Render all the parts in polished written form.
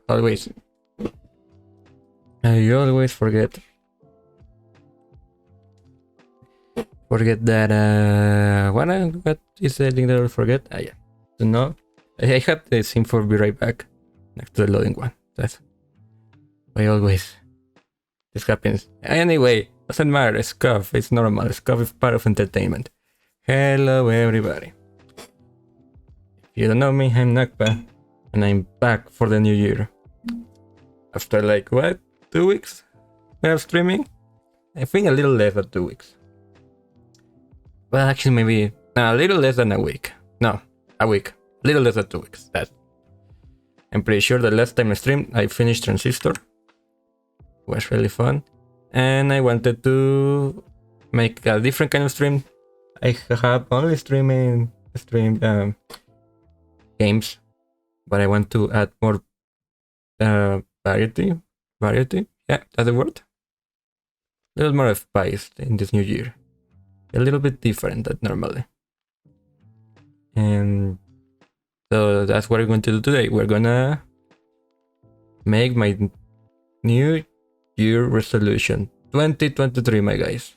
Always. I always forget. Forget that. What is the thing that I forget? Yeah. So no. I have the sim for be right back next to the loading one. That's why always this happens. Anyway, doesn't matter. Scuff. It's normal. Scuff is part of entertainment. Hello, everybody. If you don't know me, I'm Nakpa, and I'm back for the new year. After like, what? 2 weeks of streaming? I think a little less than 2 weeks. Well, actually, maybe a little less than a week. No, a week. A little less than 2 weeks. That. I'm pretty sure the last time I streamed, I finished Transistor. It was really fun. And I wanted to make a different kind of stream. I have only streamed games, but I want to add more variety. Yeah, that's the word. A little more of spice in this new year. A little bit different than normally. And so that's what we're going to do today. We're gonna make my new year resolution. 2023, my guys.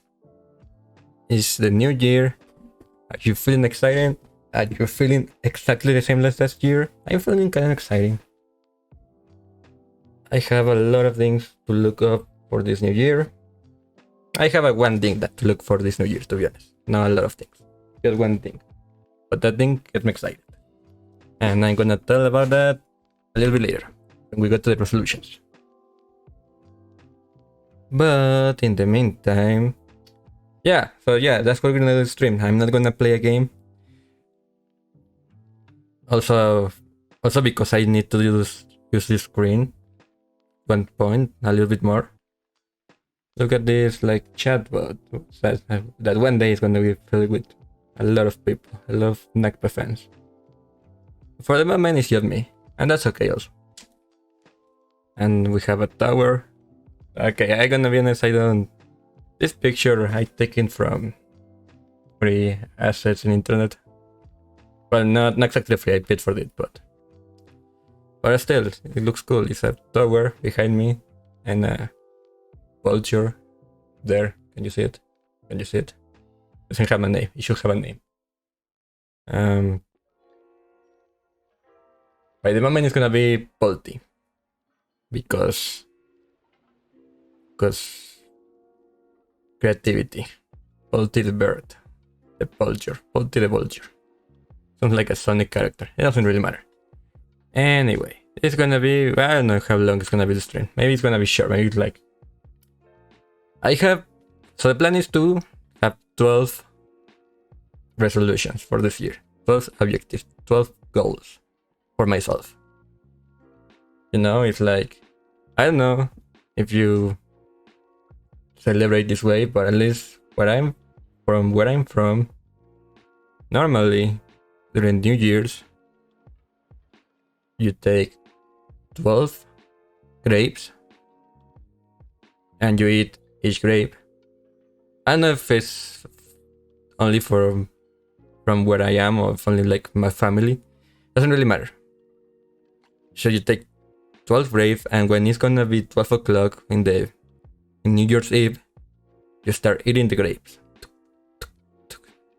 It's the new year. Are you feeling excited? Are you feeling exactly the same as last year? I'm feeling kind of exciting. I have a lot of things to look up for this new year. I have one thing that to look for this new year, to be honest. Not a lot of things. Just one thing. But that thing gets me excited. And I'm gonna tell about that a little bit later when we go to the resolutions. But in the meantime, that's what we're gonna do stream. I'm not gonna play a game. Also because I need to use this screen. One point, a little bit more. Look at this like chatbot that one day is gonna be filled with a lot of people, a lot of Nakpa fans. For the moment, it's just me, and that's okay also. And we have a tower. Okay, I'm gonna be honest, this picture I taken from free assets in internet. Well, not exactly free, I paid for it, but still, it looks cool. It's a tower behind me, and a Vulture there. Can you see it? It doesn't have a name. It should have a name. By the moment, it's gonna be Polty. Because creativity. Polty the bird. The Vulture. Polty the Vulture. Sounds like a Sonic character. It doesn't really matter. Anyway, it's gonna be... I don't know how long it's gonna be the stream. Maybe it's gonna be short. Maybe it's like... So the plan is to have 12 resolutions for this year. 12 objectives. 12 goals for myself. You know, it's like... I don't know if you celebrate this way, but at least where I'm from, normally during New Year's, you take 12 grapes and you eat each grape. I don't know if it's only from where I am or if only like my family. Doesn't really matter. So you take 12 grapes, and when it's gonna be 12 o'clock in New Year's Eve, you start eating the grapes.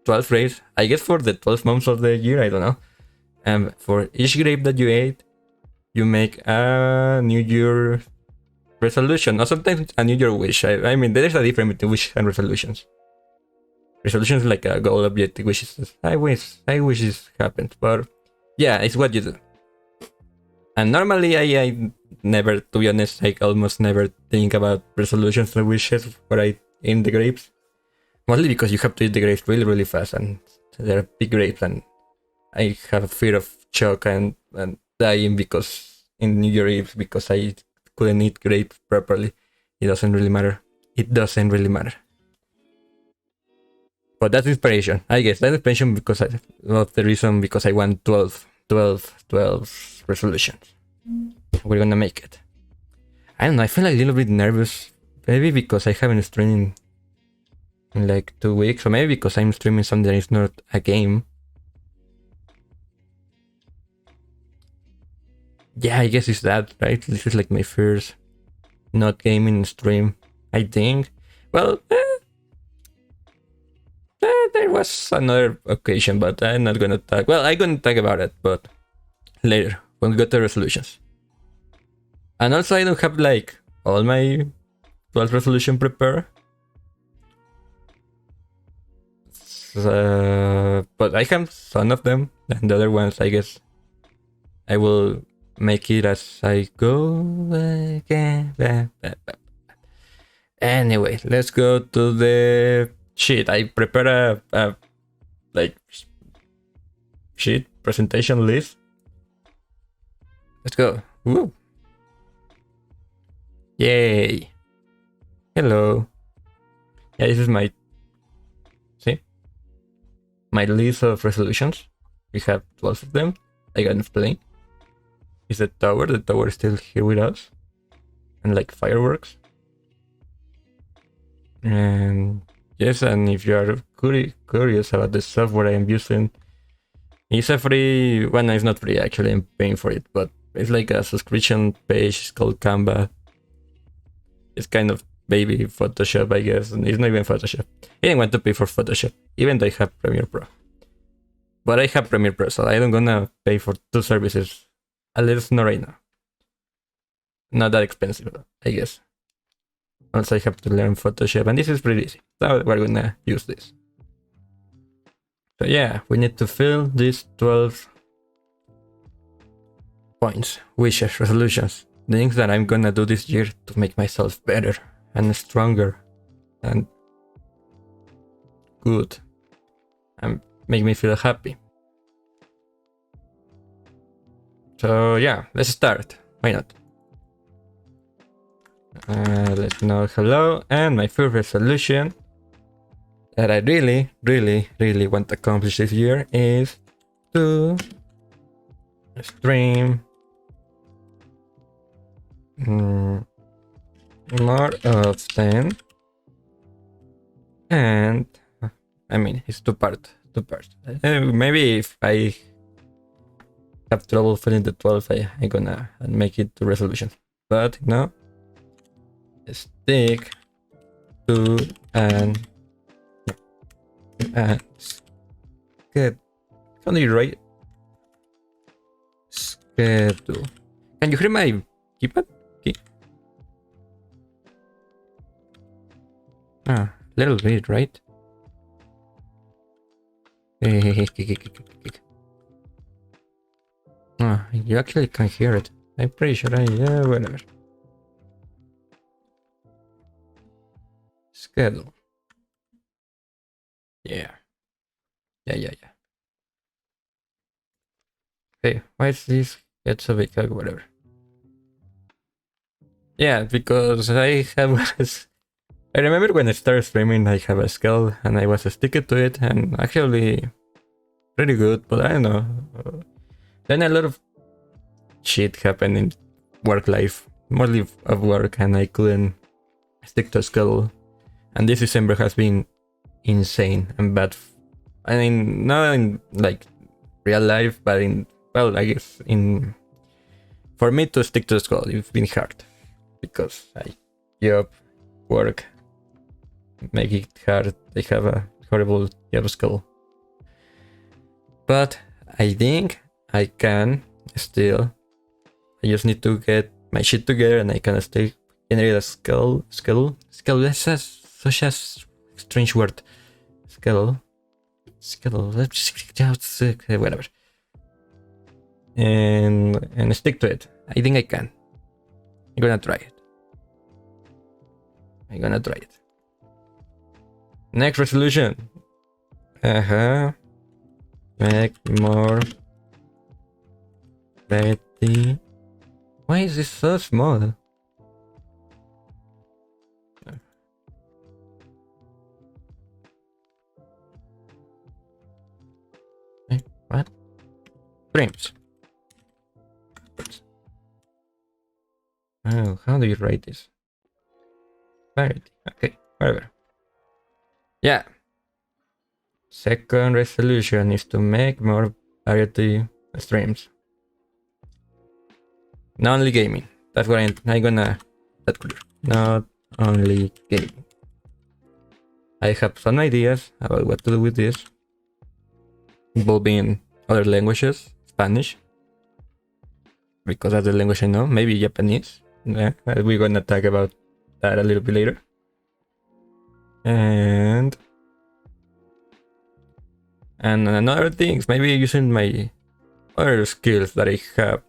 12 grapes, I guess for the 12 months of the year, I don't know. And for each grape that you ate, you make a New Year resolution, or sometimes a New Year wish. I mean, there's a difference between wish and resolutions. Resolutions like a goal objective, wishes. I wish this happens, but yeah, it's what you do. And normally I never, to be honest, I almost never think about resolutions or wishes where I aim the grapes. Mostly because you have to eat the grapes really, really fast, and they're big grapes, and I have a fear of choke and dying because in New Year Eve because I couldn't eat grapes properly. It doesn't really matter. But that's inspiration. I guess that's inspiration because I want 12 resolutions. We're gonna make it. I don't know, I feel like a little bit nervous. Maybe because I haven't streamed in like 2 weeks, or maybe because I'm streaming something that is not a game. yeah, I guess it's that, right? This is like my first not gaming stream, I think. Well, there was another occasion, but I'm not gonna talk. Well, I'm gonna talk about it, but later when we got the resolutions. And also, I don't have like all my 12 resolution prepared. But I have some of them, and the other ones, I guess, I will make it as I go. Anyway, let's go to the sheet. I prepared a like sheet presentation list. Let's go. Woo. Yay. Hello. Yeah, this is my list of resolutions. We have 12 of them. I can explain. Is the tower. The tower is still here with us. And like fireworks. And yes, and if you are curious about the software I am using, it's a free, well, no, it's not free actually, I'm paying for it, but it's like a subscription page. It's called Canva. It's kind of baby Photoshop, I guess, and it's not even Photoshop. I didn't want to pay for Photoshop, even though I have Premiere Pro. But I have Premiere Pro, so I don't gonna pay for two services, at least not right now. Not that expensive, I guess. Also, I have to learn Photoshop, and this is pretty easy. So we're gonna use this. So yeah, we need to fill these 12 points, wishes, resolutions, things that I'm gonna do this year to make myself better and stronger and good and make me feel happy. So yeah, let's start. Why not? Let's know hello, and my first resolution that I really want to accomplish this year is to stream more often. And I mean, it's two parts. Maybe if I have trouble filling the 12, I'm gonna make it to resolution. But no, stick to and good. How do you write? Schedule. Can you hear my keypad? Key? Ah, little bit, right? Ah, you actually can hear it. I'm pretty sure yeah, whatever. Schedule. Yeah. Yeah. Hey, why is this get so big? Whatever. Yeah, because I have. I remember when I started streaming, I have a skill and I was sticking to it, and actually pretty good. But I don't know. Then a lot of shit happened in work life, mostly of work, and I couldn't stick to a skill. And this December has been insane and bad. I mean, not in like real life, but in, well, I guess in, for me to stick to the school, it's been hard because job, work, make it hard. I have a horrible job skill, but I think I can still. I just need to get my shit together, and I can still generate a skill. That's such a strange word. Skill. Whatever. And stick to it. I think I can. I'm gonna try it. Next resolution. Make more pretty. Why is this so small? What? Frames. Oh, how do you write this? Clarity. Okay, whatever. Yeah. Second resolution is to make more variety streams. Not only gaming. That's what I'm gonna that clear. Not only gaming. I have some ideas about what to do with this, involving other languages, Spanish, because that's the language I know. Maybe Japanese. Yeah, we're gonna talk about that a little bit later. And another things, maybe using my other skills that I have.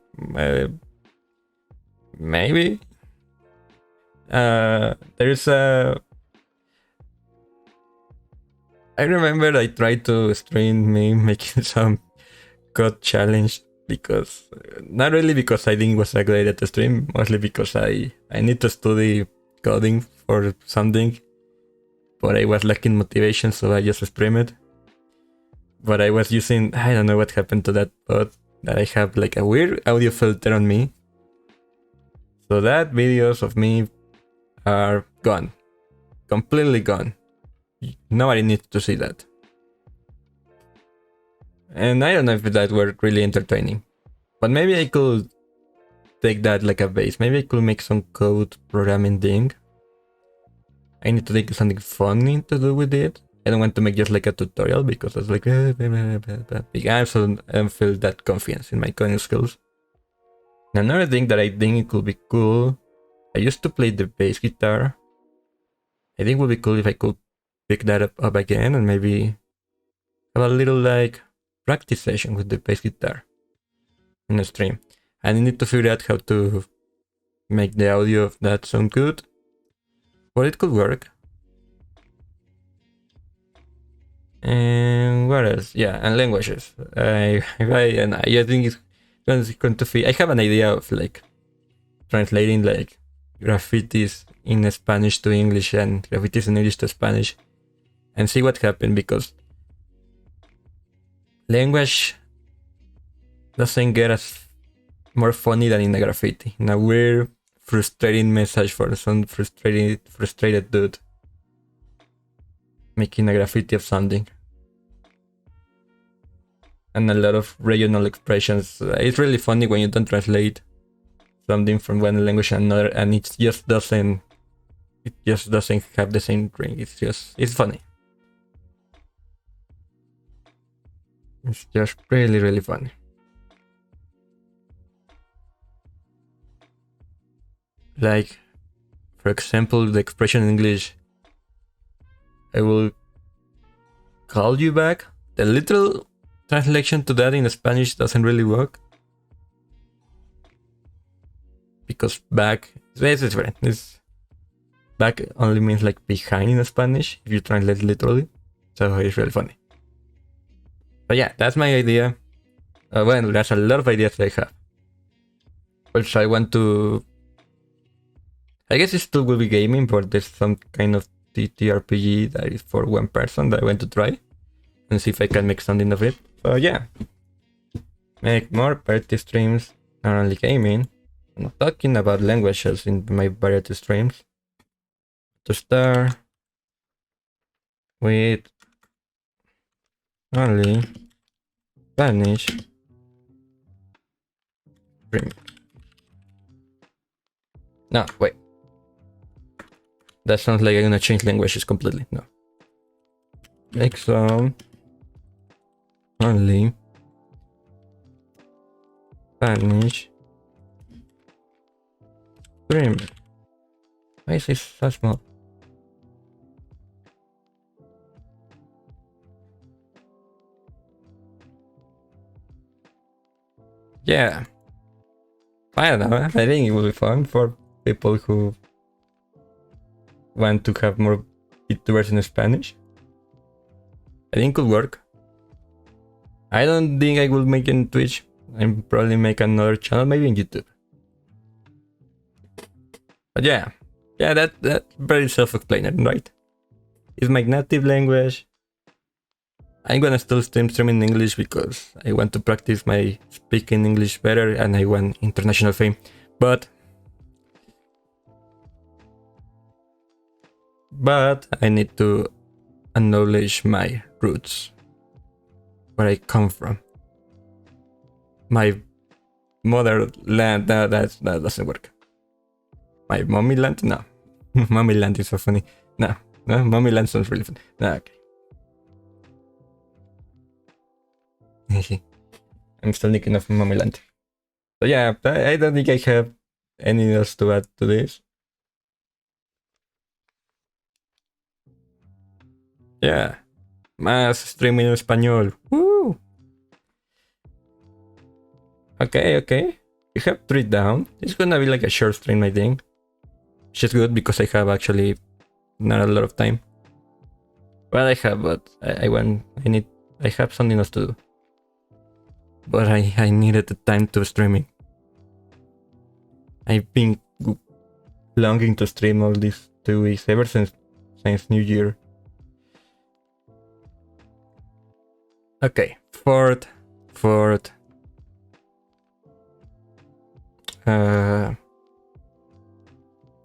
Maybe there's a. I remember I tried to stream me making some code challenge because not really because I think it was a great at the stream, mostly because I need to study coding for something, but I was lacking motivation, so I just streamed it. But I was using, I don't know what happened to that bot, that I have like a weird audio filter on me. So that videos of me are gone. Completely gone. Nobody needs to see that. And I don't know if that were really entertaining. But maybe I could take that like a base. Maybe I could make some code programming thing. I need to think of something funny to do with it. I don't want to make just like a tutorial because it's like I also don't feel that confidence in my coding skills. Another thing that I think it could be cool, I used to play the bass guitar. I think it would be cool if I could pick that up again and maybe have a little like practice session with the bass guitar in the stream. I need to figure out how to make the audio of that sound good, but it could work. And what else? Yeah, and languages. I think it's going to be. I have an idea of like translating like graffitis in Spanish to English and graffitis in English to Spanish, and see what happens because language doesn't get as more funny than in a graffiti. In a weird, frustrating message for some frustrated dude making a graffiti of something. And a lot of regional expressions. It's really funny when you don't translate something from one language to another, and it just doesn't have the same ring. It's funny. It's just really, really funny. Like, for example, the expression in English, I will call you back. The literal translation to that in Spanish doesn't really work. Because back, it's different. Back only means like behind in Spanish, if you translate literally. So it's really funny. But yeah, that's my idea. Well, there's a lot of ideas that I have. Which I want to... I guess it still will be gaming, but there's some kind of TTRPG that is for one person that I want to try. And see if I can make something of it. So yeah. Make more party streams, not only gaming. I'm talking about languages in my variety streams. To start with only Spanish stream. No, wait. That sounds like I'm gonna change languages completely. No. Make some only Spanish stream. Why is this so small? Yeah. I don't know. I think it will be fun for people who want to have more VTubers in Spanish. I think it could work. I don't think I will make it in Twitch. I'll probably make another channel, maybe in YouTube. But yeah, that's very self-explanatory, right? It's my native language. I'm gonna still stream in English because I want to practice my speaking English better and I want international fame. But I need to acknowledge my roots, where I come from, my motherland. No, that doesn't work. My mommy land? No. Mommy land is so funny. No. No, mommy land sounds really funny. No, okay. I'm still thinking of mommy land. So yeah, I don't think I have anything else to add to this. Yeah. Más streaming en español. Woo! Okay. You have 3 down. It's gonna be like a short stream, I think. Which is good because I have actually not a lot of time. Well, I have, but I have something else to do. But I needed the time to streaming. I've been longing to stream all these 2 weeks ever since New Year. Okay, fourth.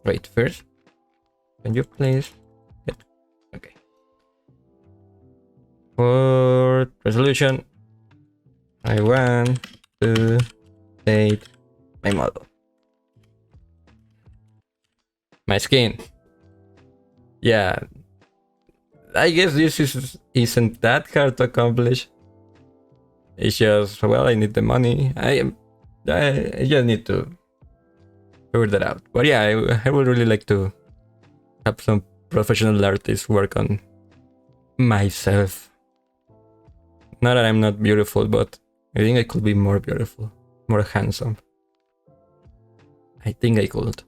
Wait, first, can you please? Okay. Fourth resolution. I want to update my model. My skin. Yeah. I guess this isn't that hard to accomplish. It's just, well, I need the money. I just need to figure that out. But yeah, I would really like to have some professional artists work on myself. Not that I'm not beautiful, but I think I could be more beautiful, more handsome. I think I could.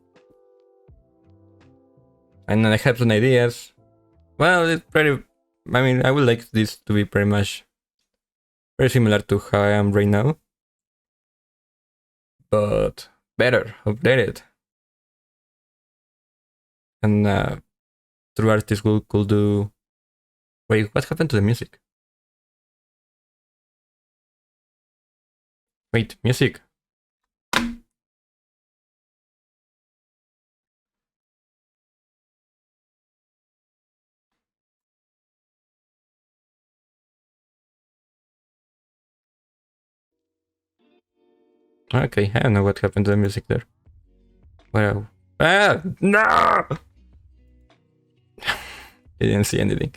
And then I have some ideas. Well, it's pretty. I mean, I would like this to be pretty much very similar to how I am right now, but better, updated. And true artists could do. Wait, what happened to the music? Wait, music. Okay, I don't know what happened to the music there. Well, no! I didn't see anything.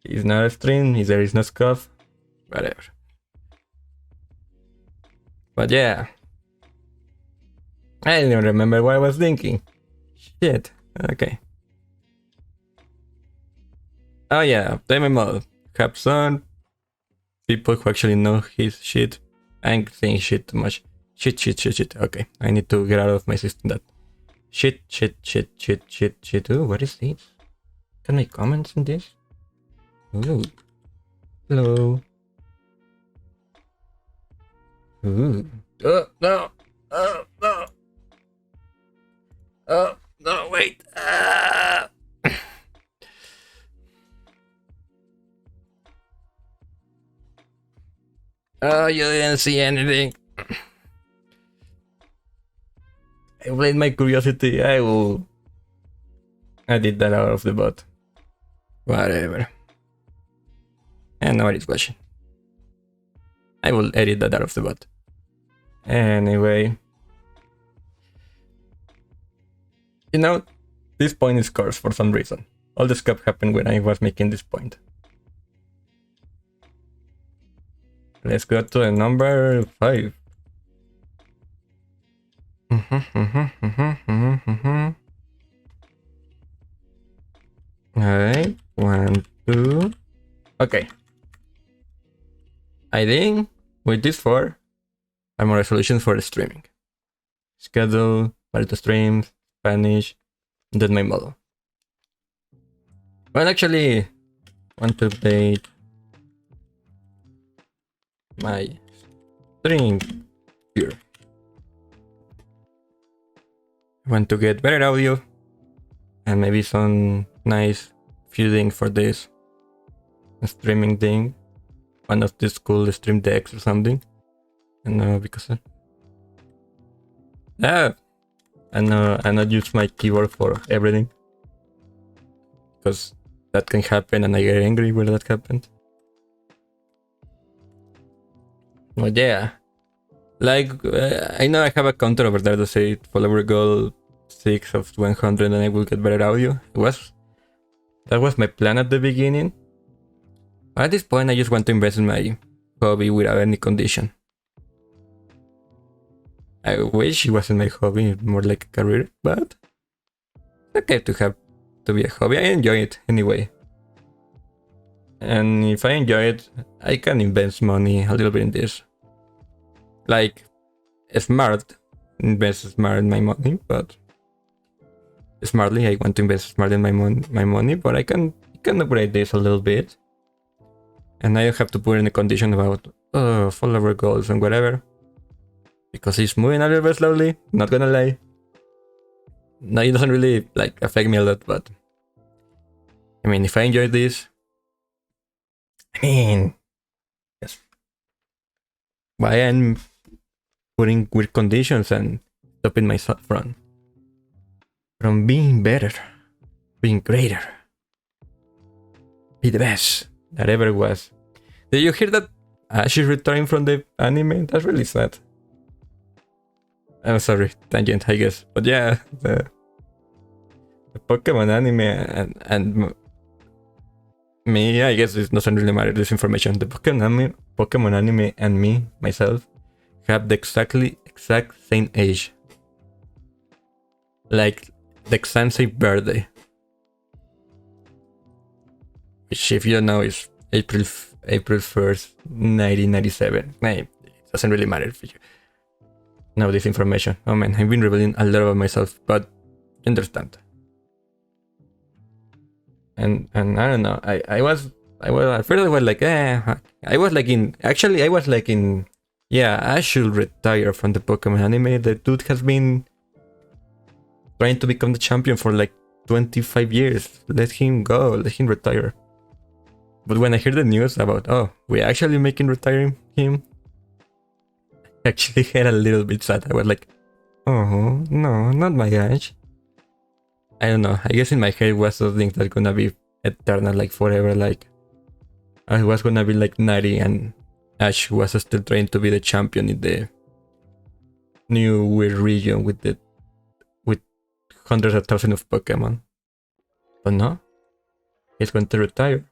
It's not a stream, there is no scuff. Whatever. But yeah. I didn't even remember what I was thinking. Shit. Okay. Oh yeah, time mode. Have some people who actually know his shit. I'm saying shit too much. Shit. Okay, I need to get out of my system that. Shit. Ooh, what is this? Can I comment in this? Ooh. Hello. Ooh. Oh, no. Oh, no. Oh, no, wait. Oh, you didn't see anything. I played my curiosity. I will edit that out of the bot. Whatever. And nobody's watching. I will edit that out of the bot. Anyway. You know, this point is cursed for some reason. All this crap happened when I was making this point. Let's go to the number 5. Alright, 1, 2. Okay. I think with this 4, I'm more resolutions for the streaming. Schedule, Barito streams, Spanish, and then my model. Well, actually, want to update my string here. I want to get better audio and maybe some nice fusing for this streaming thing. One of these cool stream decks or something. And because I not use my keyboard for everything, because that can happen and I get angry when that happens. But yeah, Like, I know I have a counter over there to say follower goal 6 of 100 and I will get better audio. That was my plan at the beginning. At this point, I just want to invest in my hobby without any condition. I wish it wasn't my hobby, more like a career, but it's okay to be a hobby. I enjoy it anyway. And if I enjoy it, I can invest money a little bit in this. Like, invest smart in my money, but smartly, I want to invest smartly in my money, but I can upgrade this a little bit. And I don't have to put in a condition about follower goals and whatever. Because it's moving a little bit slowly, not gonna lie. No, it doesn't really like affect me a lot, but I mean, if I enjoy this, I mean, yes. Why I'm putting weird conditions and stopping myself from being better, being greater, be the best that ever was. Did you hear that Ash is retiring from the anime? That's really sad. I'm sorry, tangent, I guess. But yeah, the Pokemon anime and me, I guess it doesn't really matter, this information. The Pokemon anime and me, myself, have the exact same age. Like, the exact same birthday. Which, if you don't know, is April 1st, 1997. It doesn't really matter if you know this information. Oh man, I've been revealing a lot about myself, but you understand. And I don't know. I was at first I was like, I was like in yeah, I should retire from the Pokemon anime. The dude has been trying to become the champion for like 25 years. Let him go. Let him retire. But when I hear the news about, we're actually making retiring him, I actually get a little bit sad. I was like, oh, no, not my age. I don't know. I guess in my head was something that's gonna be eternal, like forever. Like, I was gonna be like 90 and Ash was still trying to be the champion in the new weird region with hundreds of thousands of Pokemon. But no, he's going to retire.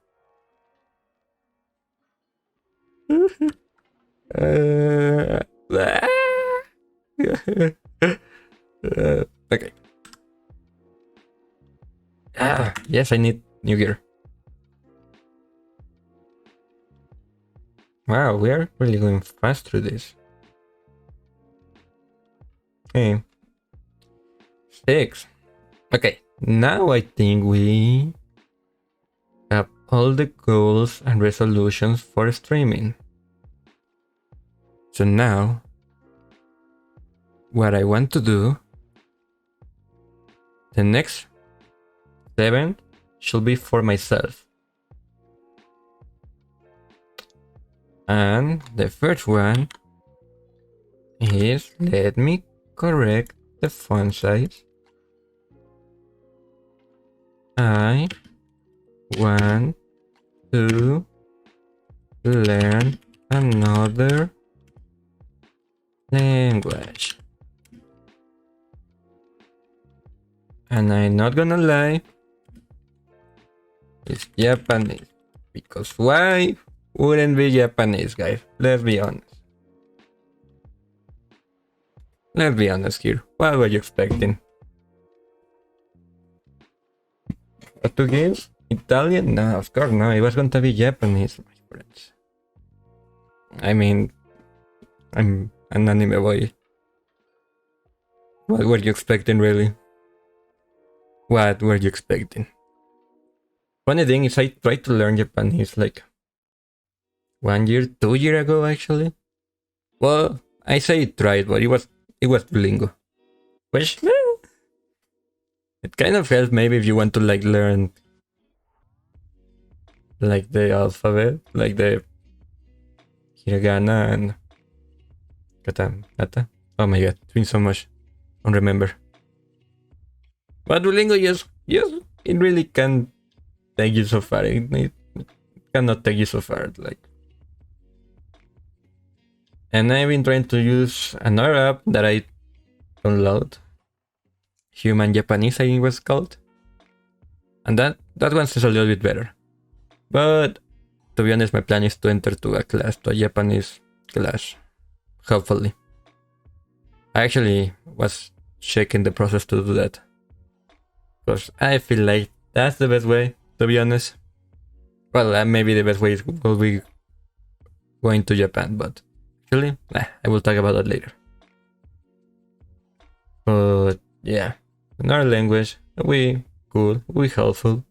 Okay. Yes, I need new gear. Wow, we are really going fast through this. Okay. 6. Okay, now I think we have all the goals and resolutions for streaming. So now, what I want to do, the next 7 should be for myself. And the first one is, let me correct the font size. I want to learn another language. And I'm not gonna lie, it's Japanese. Because why wouldn't be Japanese, guys? Let's be honest. Let's be honest here. What were you expecting? Portuguese? Italian? No, of course no. It was going to be Japanese, my friends. I mean, I'm an anime boy. What were you expecting, really? What were you expecting? Funny thing is, I tried to learn Japanese like 1 year, 2 years ago, actually. Well, I say tried, but it was Duolingo. Which, it kind of helps maybe if you want to like learn like the alphabet, like the hiragana and katakana. Oh my god, it's been so much. I don't remember. But Duolingo, yes, it really can take you so far. It cannot take you so far. Like, And I've been trying to use another app that I download. Human Japanese, I think it was called. And that one's just a little bit better. But to be honest, my plan is to enter to a Japanese class. Hopefully. I actually was checking the process to do that. Because I feel like that's the best way, to be honest. Well, maybe the best way will be going to Japan, but actually, I will talk about that later. But yeah, another language, we cool, we helpful.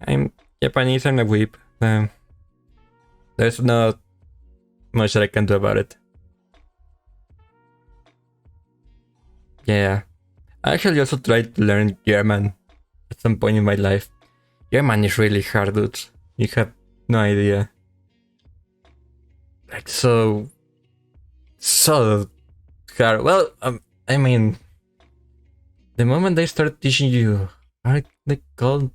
I'm Japanese and a weeb. There's not much that I can do about it. Yeah, I actually also tried to learn German at some point in my life. German is really hard, dude. You have no idea. Like so hard. Well, I mean, the moment they start teaching you, are they called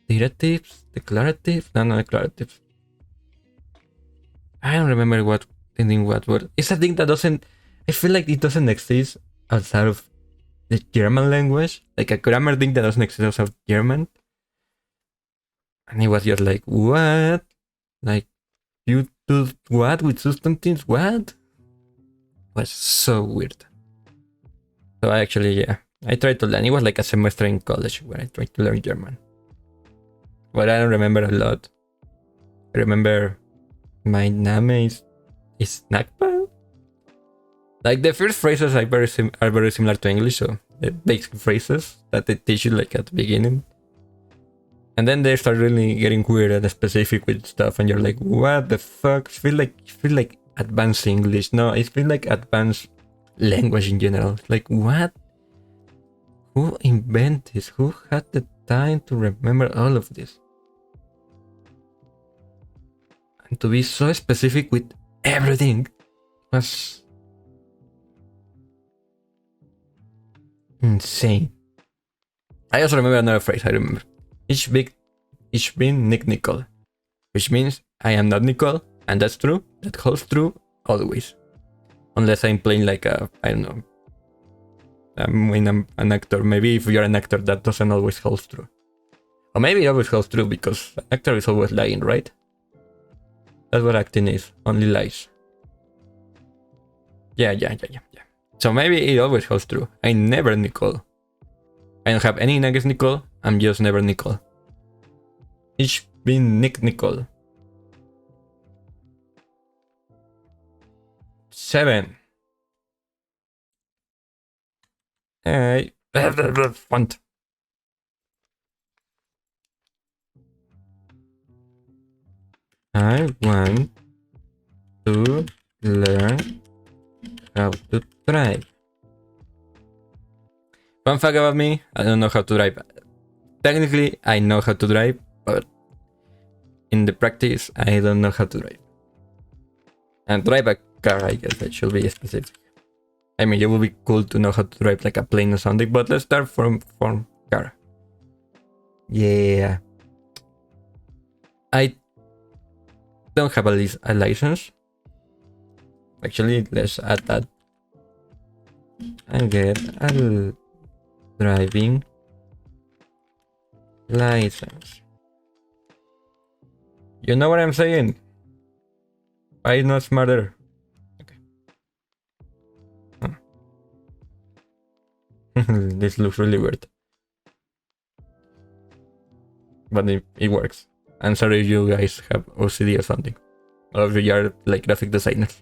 directives? Declaratives? No, declaratives. I don't remember what word. It's a thing that doesn't. I feel like it doesn't exist outside of the German language. Like a grammar thing that doesn't exist outside of German. And it was just like, what? Like, you do what with substantives? What? It was so weird. So I tried to learn. It was like a semester in college where I tried to learn German. But I don't remember a lot. I remember my name is Nakpa. Like the first phrases are very similar to English, so the basic phrases that they teach you like at the beginning. And then they start really getting weird and specific with stuff, and you're like, what the fuck? It feel like advanced English. No, it feels like advanced language in general. Like, what? Who invented this? Who had the time to remember all of this? And to be so specific with everything was insane. I also remember another phrase. I remember. Ich bin nicht Nicole. Which means I am not Nicole. And that's true. That holds true always. Unless I'm playing like a, I don't know. When I'm an actor. Maybe if you're an actor, that doesn't always hold true. Or maybe it always holds true because an actor is always lying, right? That's what acting is. Only lies. Yeah. So maybe it always holds true. I never Nicole. I don't have anything against Nicole. I'm just never Nicole. Ich bin nicht Nicole. 7. Hey. Font. I want to learn how to drive. Fun fact about me, I don't know how to drive. Technically, I know how to drive, but in the practice, I don't know how to drive. And drive a car, I guess that should be specific. I mean, it would be cool to know how to drive like a plane or something, but let's start from car. Yeah. I don't have a license. Actually, let's add that. And get a driving license. You know what I'm saying? Why not smarter? Okay. This looks really weird. But it works. I'm sorry if you guys have OCD or something. Or if you are like graphic designers.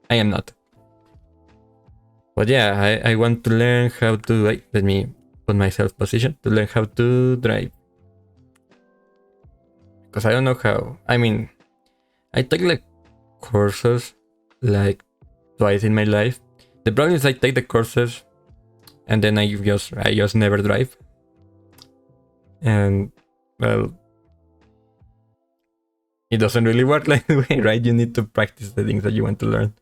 I am not. But yeah, I want to learn how to, like, let me put myself position to learn how to drive. Because I don't know how. I mean, I take like courses like twice in my life. The problem is I take the courses and then I just never drive. And well, it doesn't really work like the way, right? You need to practice the things that you want to learn.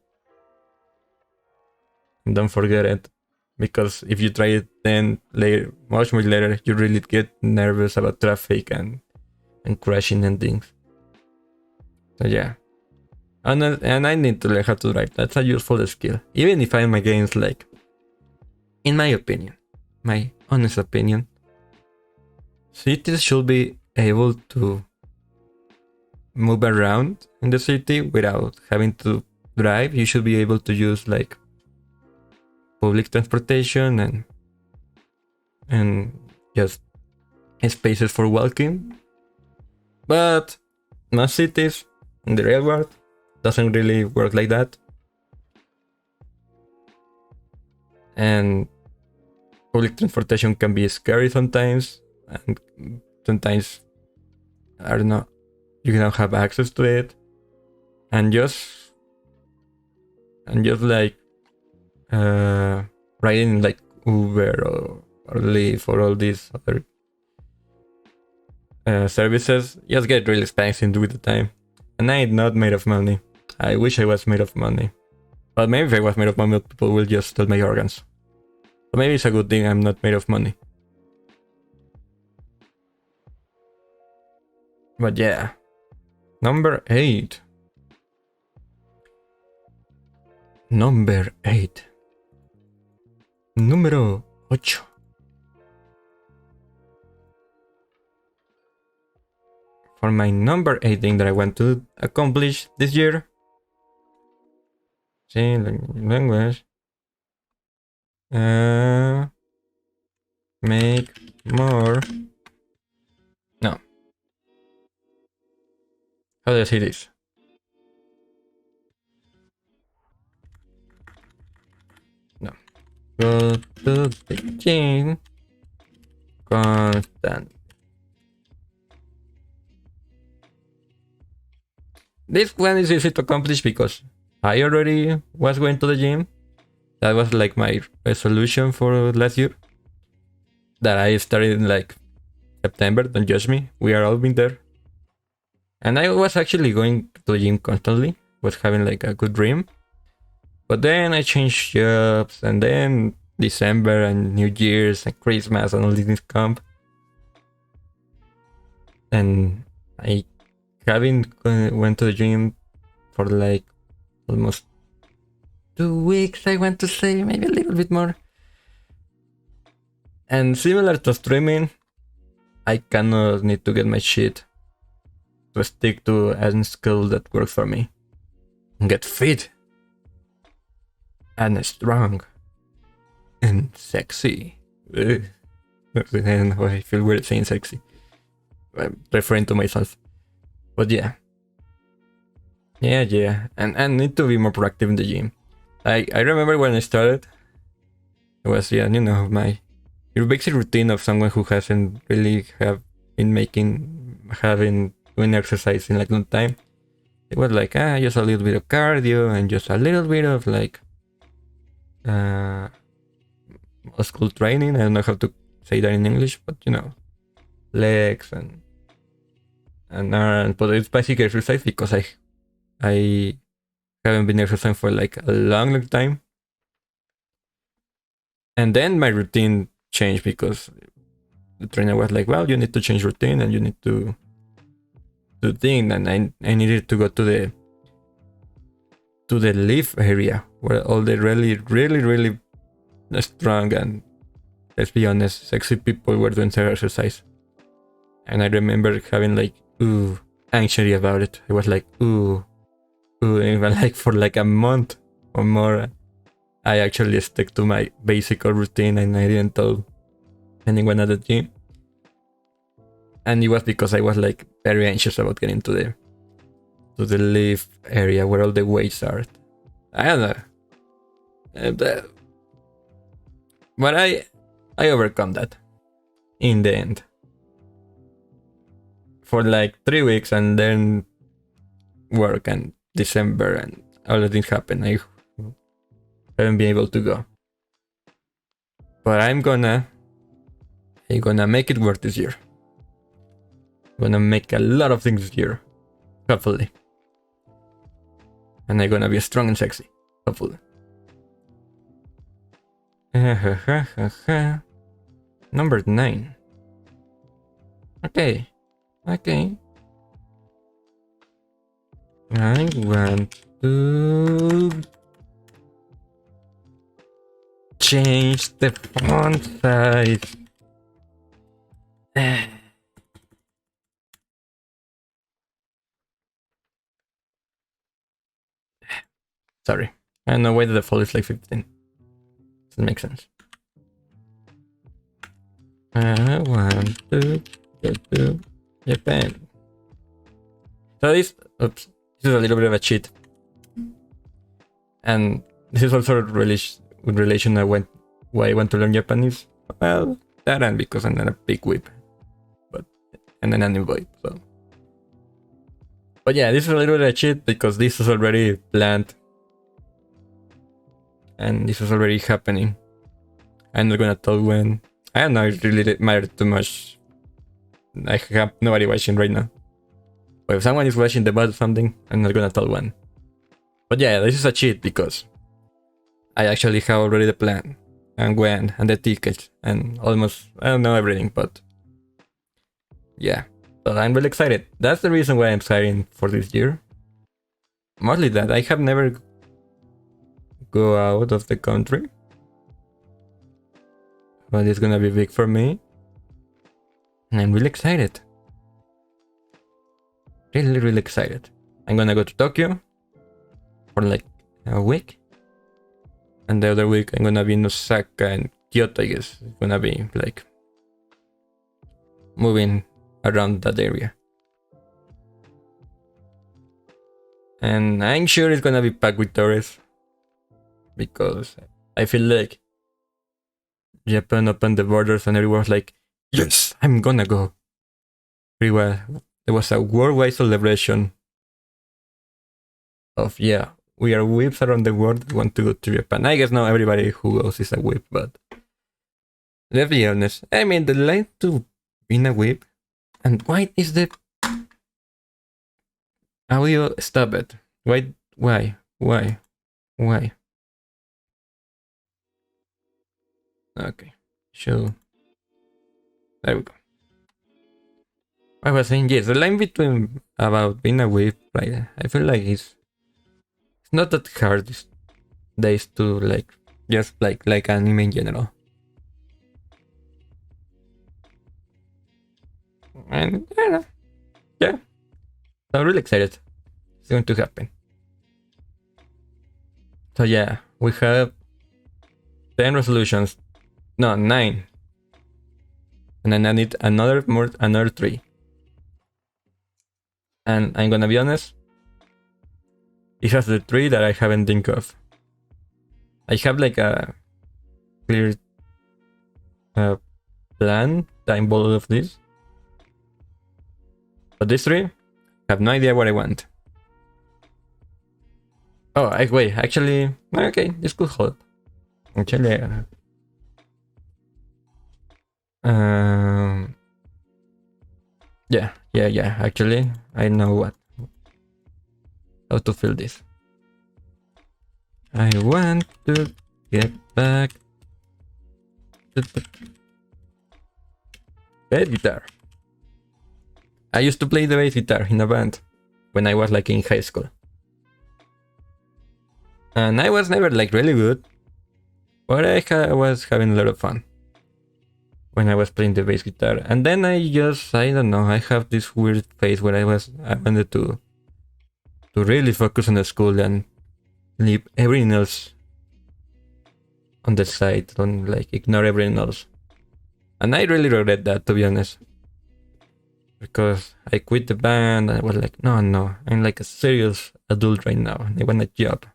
And don't forget it, because if you try it then later, much more later, you really get nervous about traffic and crashing and things. So yeah. And I need to learn how to drive. That's a useful skill. Even if I'm against, like, in my opinion, my honest opinion, cities should be able to move around in the city without having to drive. You should be able to use like public transportation and just spaces for walking. But most cities in the real world doesn't really work like that. And public transportation can be scary sometimes, and sometimes I don't know, you don't have access to it, and just like riding like Uber or Lyft or all these other services just get really expensive with the time, and I'm not made of money. I wish I was made of money, but maybe if I was made of money, people will just steal my organs. So maybe it's a good thing I'm not made of money. But yeah, number 8. Number 8. Número 8. For my number 8 thing that I want to accomplish this year. See, language. Make more. No. How do I say this? No. Go to the gym. Constant. This one is easy to accomplish because I already was going to the gym. That was like my resolution for last year. That I started in like September, don't judge me. We are all been there. And I was actually going to the gym constantly. Was having like a good dream. But then I changed jobs, and then December and New Year's and Christmas and all these things come. And I haven't went to the gym for like almost 2 weeks, I want to say, maybe a little bit more. And similar to streaming, I cannot need to get my shit to stick to a skill that works for me. Get fit and strong and sexy. I don't know why I feel weird saying sexy. I'm referring to myself. But yeah. Yeah. And I need to be more proactive in the gym. I remember when I started, it was, my your basic routine of someone who hasn't really having doing exercise in like long time. It was like, just a little bit of cardio and just a little bit of like muscle training. I don't know how to say that in English, but legs and arms. But it's basic exercise because I haven't been exercising for like a long time. And then my routine changed because the trainer was like, well, you need to change routine and you need to do things. And I needed to go to the lift area where all the really, really, really strong and, let's be honest, sexy people were doing their exercise. And I remember having like, anxiety about it. I was like, even like for like a month or more, I actually stick to my basic routine and I didn't tell anyone at the gym. And it was because I was like very anxious about getting to the lift area where all the weights are. I don't know. But I overcome that in the end. For like 3 weeks, and then work and December and all of things happen. I haven't been able to go. But I'm gonna make it work this year. I'm gonna make a lot of things this year. Hopefully. And I'm gonna be strong and sexy. Hopefully. Number 9. Okay. I want to change the font size. Sorry. I don't know why the default is like 15. Doesn't make sense. I want to go to Japan. So this is a little bit of a cheat. And this is also with relation to why I want to learn Japanese. Well, that and because I'm not a big whip. And then a new boy, so. But yeah, this is a little bit of a cheat because this is already planned. And this is already happening. I'm not gonna tell when. I don't know, it really matters too much. I have nobody watching right now. But if someone is watching the bot or something, I'm not gonna tell when. But yeah, this is a cheat because I actually have already the plan and when and the tickets and almost, I don't know everything, but yeah. So I'm really excited. That's the reason why I'm excited for this year. Mostly that I have never go out of the country. But it's gonna be big for me. And I'm really excited. Really excited. I'm gonna go to Tokyo for like a week. And the other week I'm gonna be in Osaka and Kyoto, I guess. It's gonna be like moving around that area. And I'm sure it's gonna be packed with tourists. Because I feel like Japan opened the borders and everyone was like, yes, I'm gonna go. Everywhere. There was a worldwide celebration of, yeah, we are whips around the world that want to go to Japan. I guess not everybody who goes is a whip, but let's be honest. I mean, the line to being a whip, and why is the audio? Stop it. Why? Okay, sure. There we go. I was saying, yes, the line between about being a whip, right? I feel like it's not that hard these days to like just like anime in general. And I don't know. Yeah. I'm really excited. It's going to happen. So yeah, we have 10 resolutions. No, 9. And then I need another 3. And I'm gonna be honest, it has the 3 that I haven't think of. I have like a clear plan that involves all of this. But these 3, I have no idea what I want. Oh, wait, actually, okay, this could help. Actually, yeah, actually, I know how to fill this. I want to get back to the bass guitar. I used to play the bass guitar in a band when I was like in high school. And I was never like really good, but I was having a lot of fun when I was playing the bass guitar. And then I don't know, I have this weird phase where I wanted to really focus on the school and leave everything else on the side, don't like ignore everything else. And I really regret that, to be honest. Because I quit the band and I was like, no, I'm like a serious adult right now. I want a job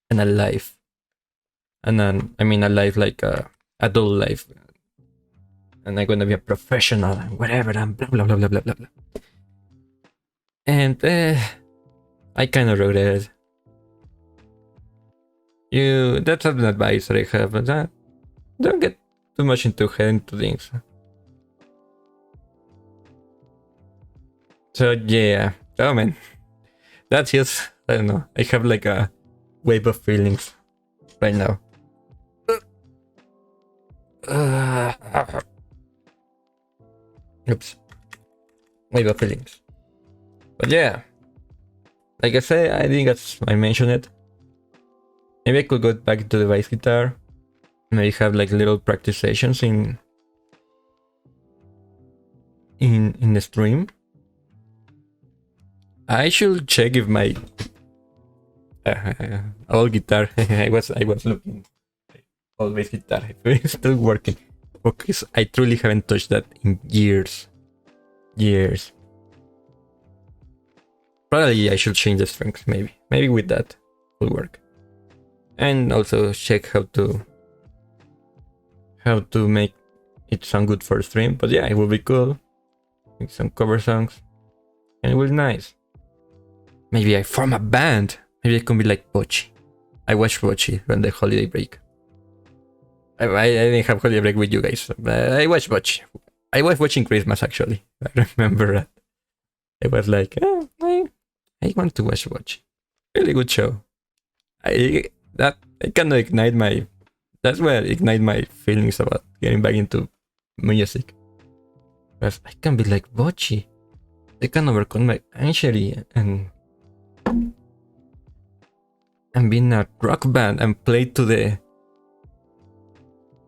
and a life. And then, I mean, a life like a adult life. And I'm gonna be a professional and whatever and blah blah blah blah blah blah blah. And I kind of regret it. That's an advice that I have. But don't get too much into things. So yeah, oh man, that's just, I don't know. I have like a wave of feelings right now. Oops. Wave of feelings. But yeah, Like I said, I think I mentioned it. Maybe I could go back to the bass guitar. Maybe have like little practice sessions in the stream. I should check if my old guitar I was looking old bass guitar if it's still working, because I truly haven't touched that in years. Probably I should change the strings. Maybe with that will work. And also check how to make it sound good for stream. But yeah, it will be cool. Make some cover songs, and it will be nice. Maybe I form a band. Maybe I can be like Bochi. I watched Bochi on the holiday break. I didn't have holiday break with you guys, but I watched Bochi. I was watching Christmas actually. I remember that. It was like, I want to watch Bochi. Really good show. Kind of ignite my. That's where ignite my feelings about getting back into music. Because I can be like Bochi. I can overcome my anxiety and be in a rock band and play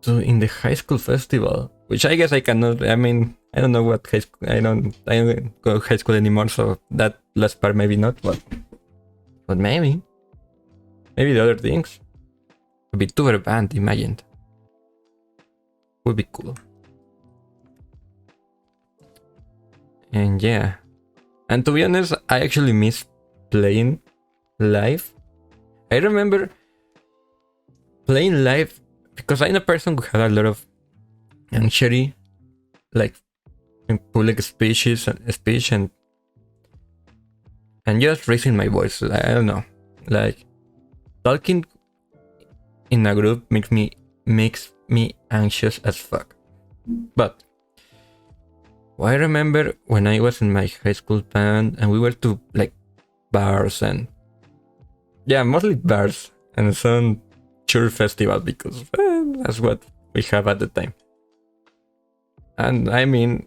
in the high school festival, which I guess I cannot. I mean, I don't know what high school. I don't go to high school anymore, so that last part maybe not. But maybe the other things would be tour band. Imagined would be cool. And yeah, and to be honest, I actually miss playing live. I remember playing live because I'm a person who had a lot of anxiety, like in public speech and just raising my voice. I don't know, like talking in a group makes me anxious as fuck. But I remember when I was in my high school band and we were to like bars and mostly bars and some church festival because that's what we have at the time. And I mean,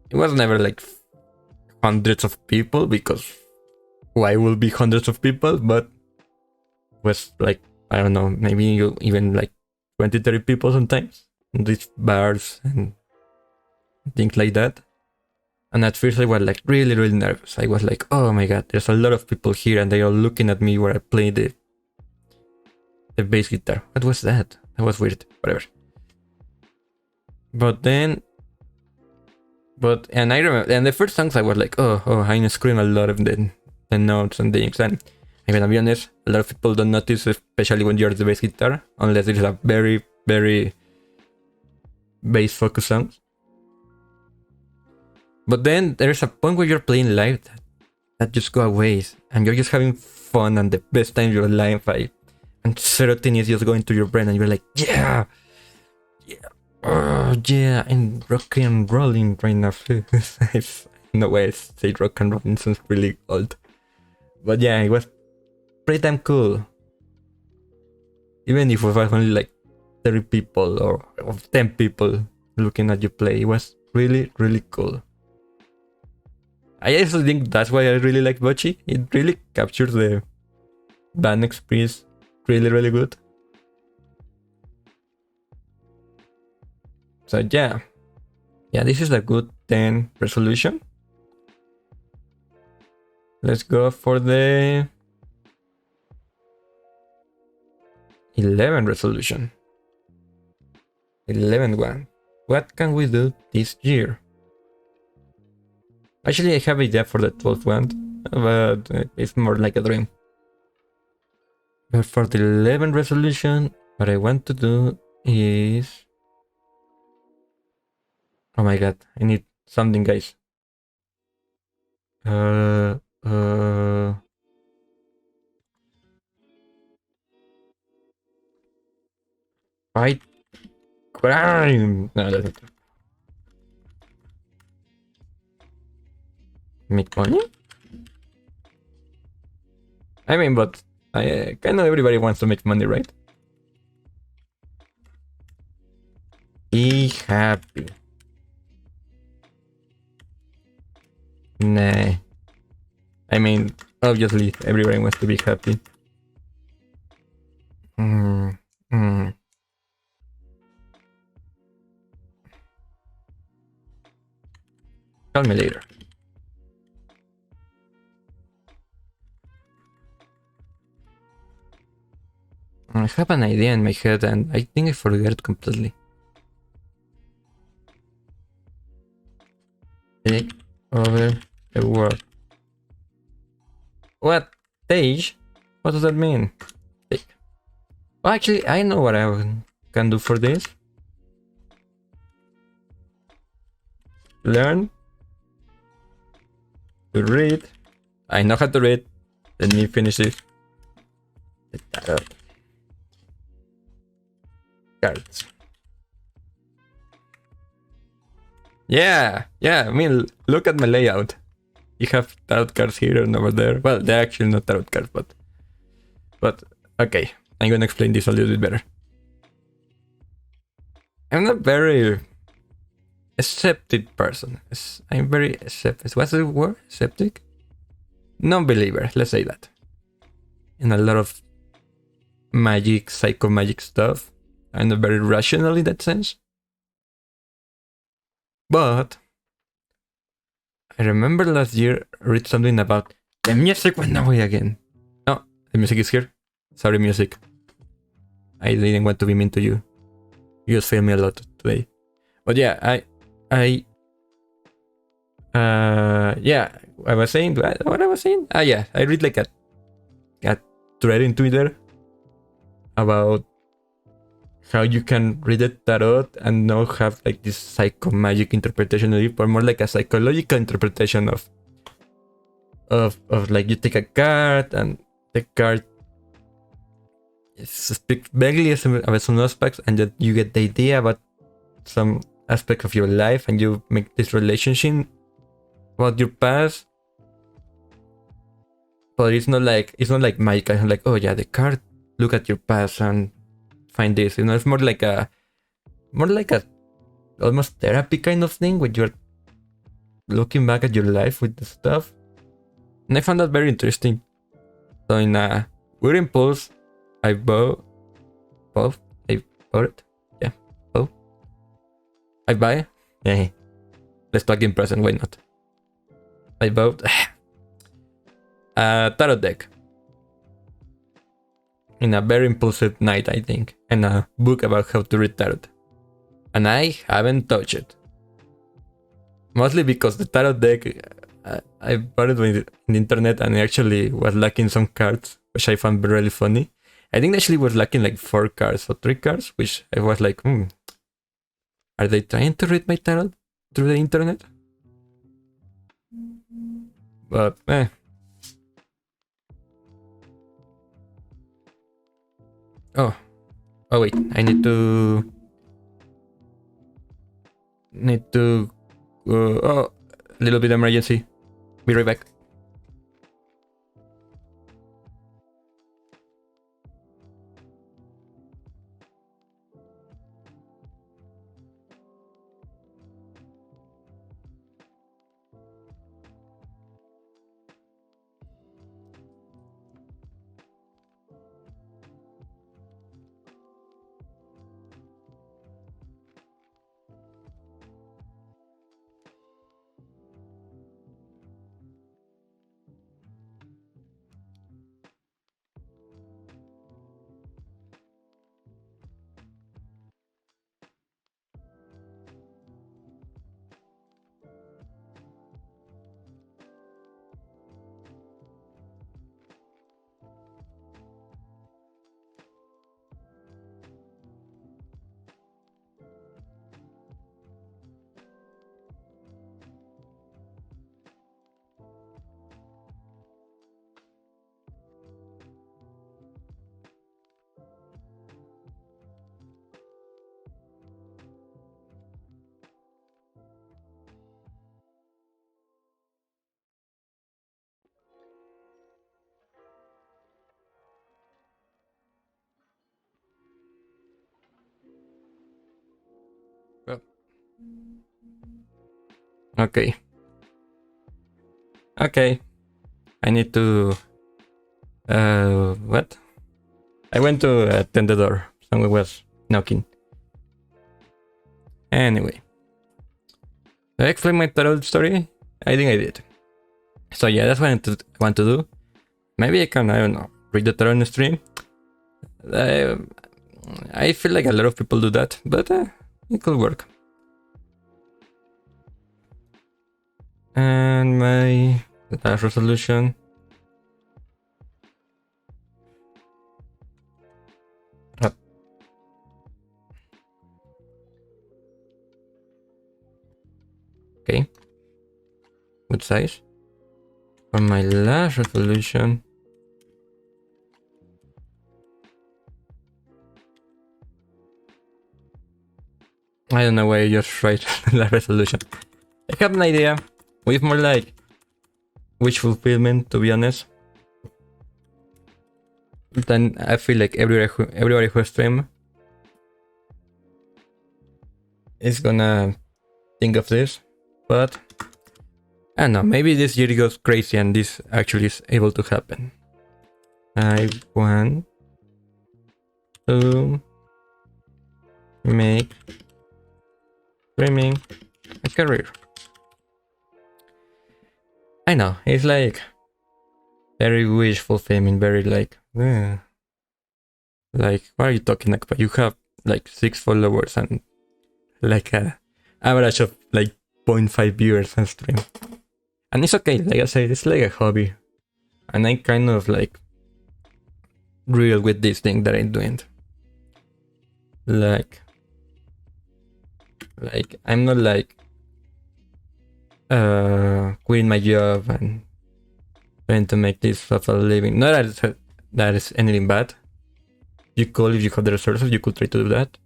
it was never like hundreds of people because why will be hundreds of people? But it was like, I don't know, maybe even like 20-30 people sometimes in these bars and things like that. And at first I was like really nervous. I was like, oh my god, there's a lot of people here and they are looking at me where I play the bass guitar. What was that? That was weird. Whatever. And I remember, and the first songs I was like, oh, I'm screaming a lot of the notes and things. And I'm gonna be honest, a lot of people don't notice, especially when you're the bass guitar, unless it is a very, very bass focused song. But then there's a point where you're playing live that just go away and you're just having fun and the best time of your life. And serotonin is just going to your brain and you're like, yeah, I'm rock and rolling right now. No way I say rock and rolling sounds really old. But yeah, it was pretty damn cool. Even if it was only like 30 people or 10 people looking at you play, it was really, really cool. I also think that's why I really like Bochi. It really captures the band experience really, really good. So yeah, this is a good 10 resolution. Let's go for the 11 resolution. 11 one. What can we do this year? Actually, I have an idea for the 12th one, but it's more like a dream. But for the 11 resolution, what I want to do is... Oh my god, I need something, guys. Fight crime! No, that's not true. Make money? I mean, but I know everybody wants to make money, right? Be happy. Nah. I mean, Obviously, everyone wants to be happy. Mm, mm. Call me later. I have an idea in my head and I think I forget it completely. Take over the world. What? Stage? What does that mean? Take. Well, actually, I know what I can do for this. Learn to read. I know how to read. Let me finish this. Cards. Yeah, I mean, look at my layout. You have tarot cards here and over there. Well, they're actually not tarot cards, but okay. I'm gonna explain this a little bit better. I'm not very accepted person. I'm very accepted. What's the word? Skeptic? Non-believer. Let's say that. In a lot of magic, psycho magic stuff. I'm not very rational in that sense. But I remember last year read something about the music went away again. No, the music is here. Sorry, music. I didn't want to be mean to you. You just failed me a lot today. But yeah, I was saying what I was saying. Yeah, I read like a thread in Twitter about how you can read the tarot and not have like this psycho magic interpretation of it, but more like a psychological interpretation of like you take a card and the card speaks vaguely about some aspects, and that you get the idea about some aspect of your life, and you make this relationship about your past. But it's not like magic. It's like, oh yeah, the card, look at your past and find this. You know, it's more like a almost therapy kind of thing when you're looking back at your life with the stuff. And I found that very interesting. So in a weird impulse, I bought it. Yeah, both. I buy. Yeah, let's talk in present. Why not? I bought a tarot deck in a very impulsive night, I think, and a book about how to read tarot. And I haven't touched it. Mostly because the tarot deck, I bought it on the internet and it actually was lacking some cards, which I found really funny. I think actually was lacking like 4 cards or 3 cards, which I was like, are they trying to read my tarot through the internet? But Oh wait, I need to a little bit emergency. Be right back. Well, okay. I need to... what? I went to attend the door. Someone was knocking. Anyway. Did I explain my tarot story? I think I did. So yeah, that's what I want to do. Maybe I can, I don't know, read the tarot on the stream. I feel like a lot of people do that, but it could work. And my last resolution. Okay. What size? For my last resolution. I don't know why I just write last resolution. I have an idea. With more like wish fulfillment, to be honest. Then I feel like everybody who stream is gonna think of this. But I don't know, maybe this year goes crazy and this actually is able to happen. I want to make streaming a career. I know, it's like very wish fulfillment, very like, what are you talking about? You have like 6 followers and like a average of like 0.5 viewers on stream. And it's okay, like I said, it's like a hobby. And I kind of like real with this thing that I'm doing. Like I'm not like quitting my job and trying to make this of a living. Not that is anything bad. You could, if you have the resources, you could try to do that.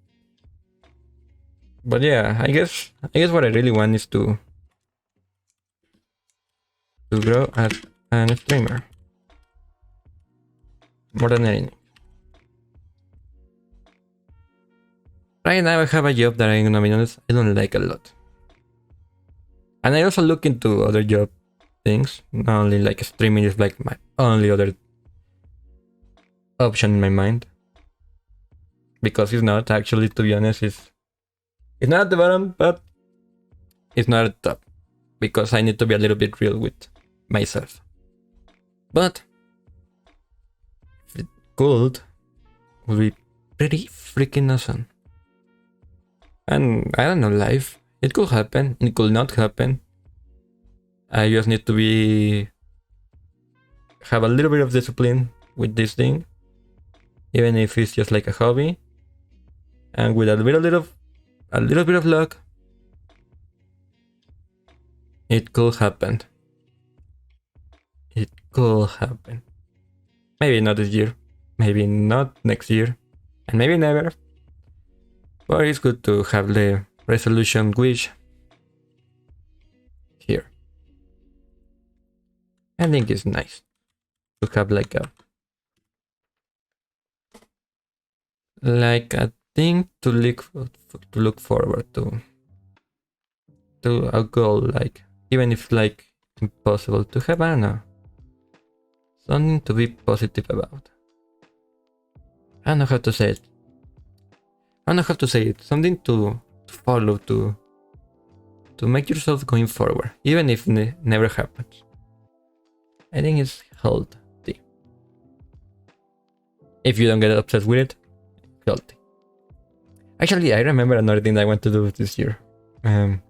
But yeah, I guess what I really want is to grow as a streamer. More than anything. Right now I have a job that I'm gonna be honest, I don't like a lot. And I also look into other job things. Not only like streaming is like my only other option in my mind. Because it's not actually, to be honest, it's not at the bottom, but it's not at the top. Because I need to be a little bit real with myself. But if it could, would be pretty freaking awesome. And I don't know, life. It could happen, it could not happen. I just need to have a little bit of discipline with this thing. Even if it's just like a hobby. And with a little bit of luck, it could happen. It could happen. Maybe not this year. Maybe not next year. And maybe never. But it's good to have the resolution wish here. I think it's nice to have like a thing to look forward to a goal, like even if like impossible to have, I don't know, something to be positive about. I don't know how to say it. Something to follow, to make yourself going forward, even if it never happens. I think it's healthy. If you don't get obsessed with it, healthy. Actually, I remember another thing that I want to do this year. I'm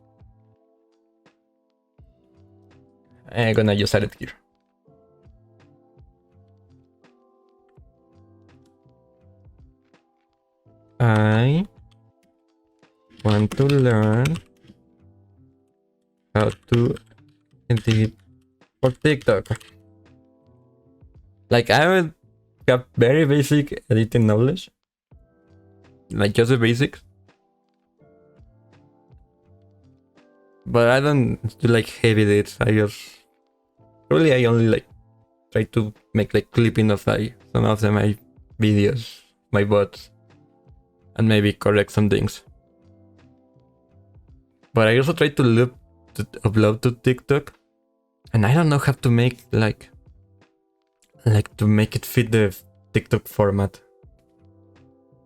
gonna just add it here. I want to learn how to edit for TikTok. Like I have very basic editing knowledge. Like just the basics. But I don't do like heavy edits. I only like try to make like clipping of like some of my videos, my bots. And maybe correct some things. But I also try to upload to TikTok. And I don't know how to make like like to make it fit the TikTok format,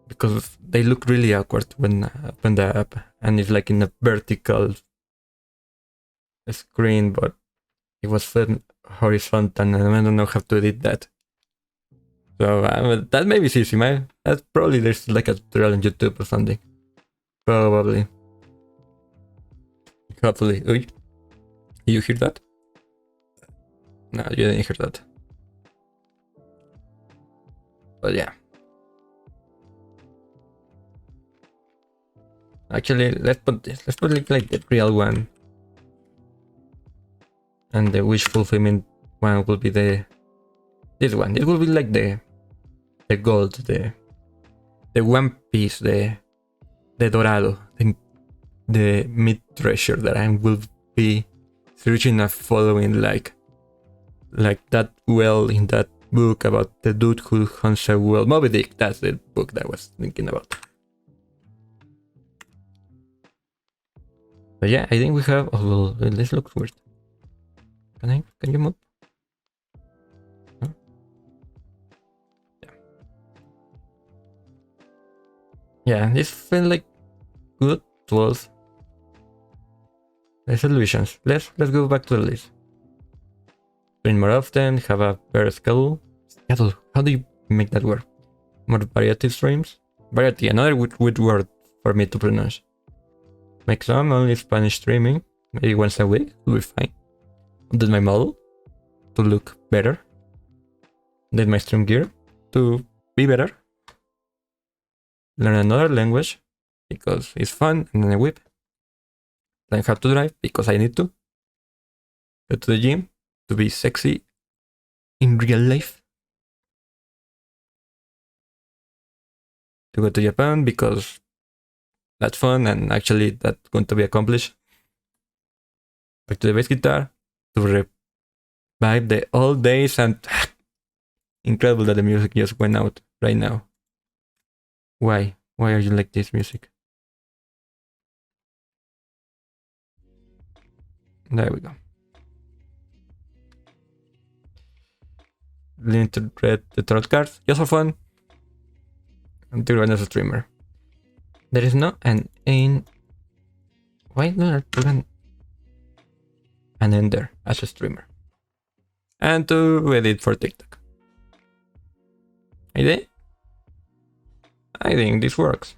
because they look really awkward when I open the app and it's like in a vertical screen, but it was flipped horizontal and I don't know how to edit that. So that maybe is easy, man. That's probably there's like a tutorial on YouTube or something. Probably. Hopefully. Uy. You hear that? No, you didn't hear that. But yeah. Actually, let's put this. Let's put it like the real one. And the wish fulfillment one will be this one. It will be like the gold, the one piece, the dorado, the mid treasure that I will be searching and following like that well in that book about the dude who hunts a whale. Moby Dick, that's the book that I was thinking about. But yeah, I think we have. Oh, well, this looks weird. Can you move? No? Yeah. Yeah, this feels like good tools. Resolutions. Let's go back to the list. Print more often, have a better schedule. How do you make that work? More variety streams? Variety, another good word for me to pronounce. Make some only Spanish streaming, maybe once a week, will be fine. Update my model to look better. Update my stream gear to be better. Learn another language because it's fun and then I whip. Learn how to drive because I need to. Go to the gym to be sexy in real life. To go to Japan because that's fun and actually that's going to be accomplished. Back to the bass guitar to revive the old days, and incredible that the music just went out right now. Why? Why are you like this music? There we go. Limited read the tarot cards, just for fun. And to run as a streamer. There is no an why not even an ender as a streamer? And to edit for TikTok. I think this works.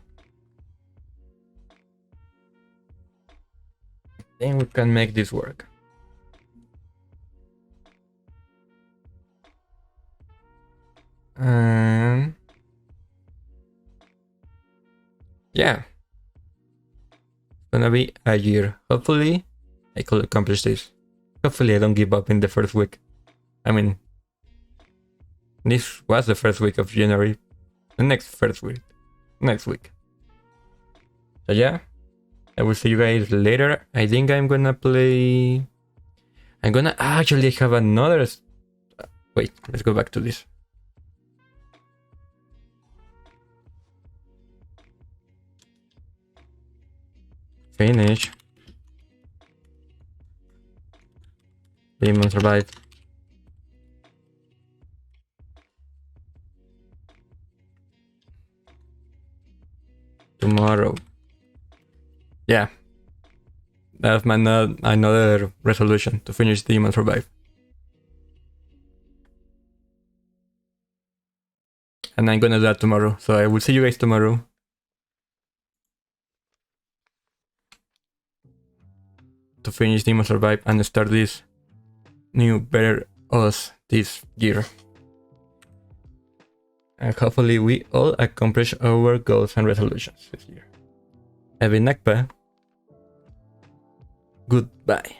Then we can make this work. Yeah. It's gonna be a year. Hopefully, I could accomplish this. Hopefully, I don't give up in the first week. I mean, this was the first week of January. The next week. So yeah, I will see you guys later. I think I'm gonna play. I'm gonna actually have another. Wait, let's go back to this. Finish. Demon survived. Tomorrow. Yeah. That's my another resolution to finish Demon Survive. And I'm gonna do that tomorrow. So I will see you guys tomorrow. To finish Demon Survive and start this new better us this year. And hopefully we all accomplish our goals and resolutions this year. Have a Nakba. Goodbye.